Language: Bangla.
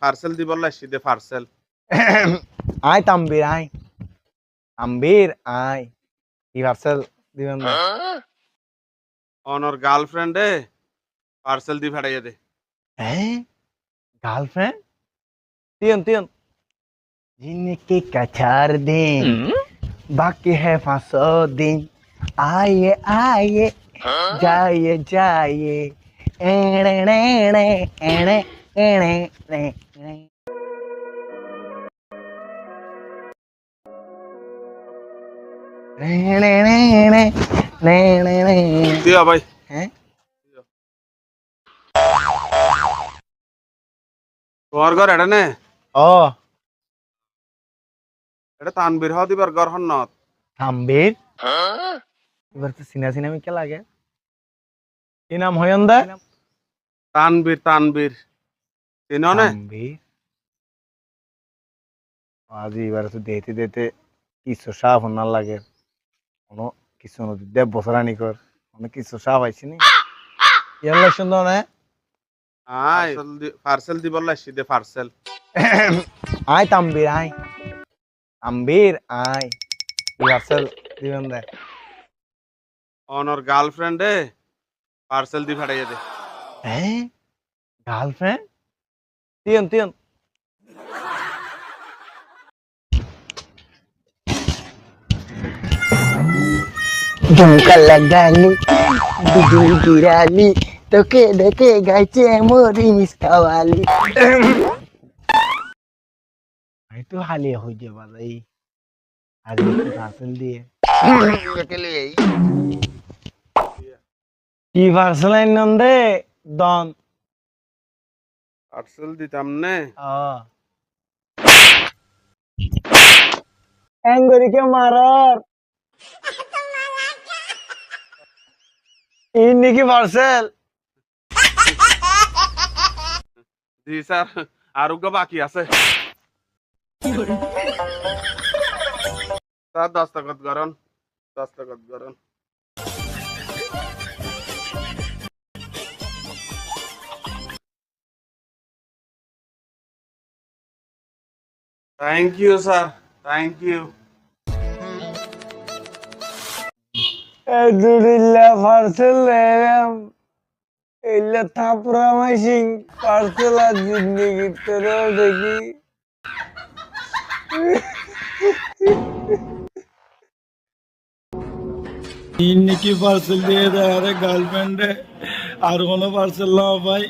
পার্সেল দিবল লাইছি দে পার্সেল। আয় তাম্বির আয় আম্বির আয় কি পার্সেল দিবেন না অনর গার্লফ্রেন্ডে পার্সেল দি ফাটাইয়া দে। হ্যাঁ গার্লফ্রেন্ড তিয়ন তিয়ন जिनके का 4 दिन बाकी है 500 दिन आइए आइए जाइए जाइए एणे एणे एणे एणे एणे एणे एणे एणे एणे দিয়া ভাই। हैं তোমার ঘর এটা নে? ओ এটা তানবীর হ দিবার ঘর হন্নত। তাম্বির এবার তো সিনা সিনা মিকে লাগে কি নাম হয়ন্দা তানবীর তানবীর চিনো নে? তাম্বির আজি এবার তো দেতে দেতে কিছু সাপ না লাগে কোনো কিছু নদী দেব বছরানি কর অনেক কিছু সাপ আইছি নি ইয়াল্লা সুন্দর না আয় পার্সেল দিবল লাইছি দে পার্সেল। আয় তাম্বির আয় তাম্বির আয় পার্সেল দিবেন দে অনর গার্লফ্রেন্ডে পার্সেল দি ফাটাইয়া দে। হ্যাঁ গার্লফ্রেন্ড তিয়ন তিয়ন झुमका लगाली बिजली गिराली তোকে দেখে গাইছে মরি মিষ্টাওয়ালি ভাই তো হালিয়া হয়ে যাবা ভাই আজ পার্সেল দিয়ে কি পার্সেল আইন দে দন পার্সেল দিতাম নে। এঙ্গরিকে মারার ইন নাকি পার্সেল জি স্যার আরোগ্য বাকি আছে। স্যার দস্তখত করুন দস্তখত করুন। Thank you sir thank you. আলহামদুলিল্লাহ পার্সেল এলাম এলা থাপড়া মাইসিং পার্সেল আর জিন্দেগি তোরা দেখি ইন্নি পার্সেল দিয়ে দেয় আরে গার্লফ্রেন্ডে আর কোনো পার্সেল না ভাই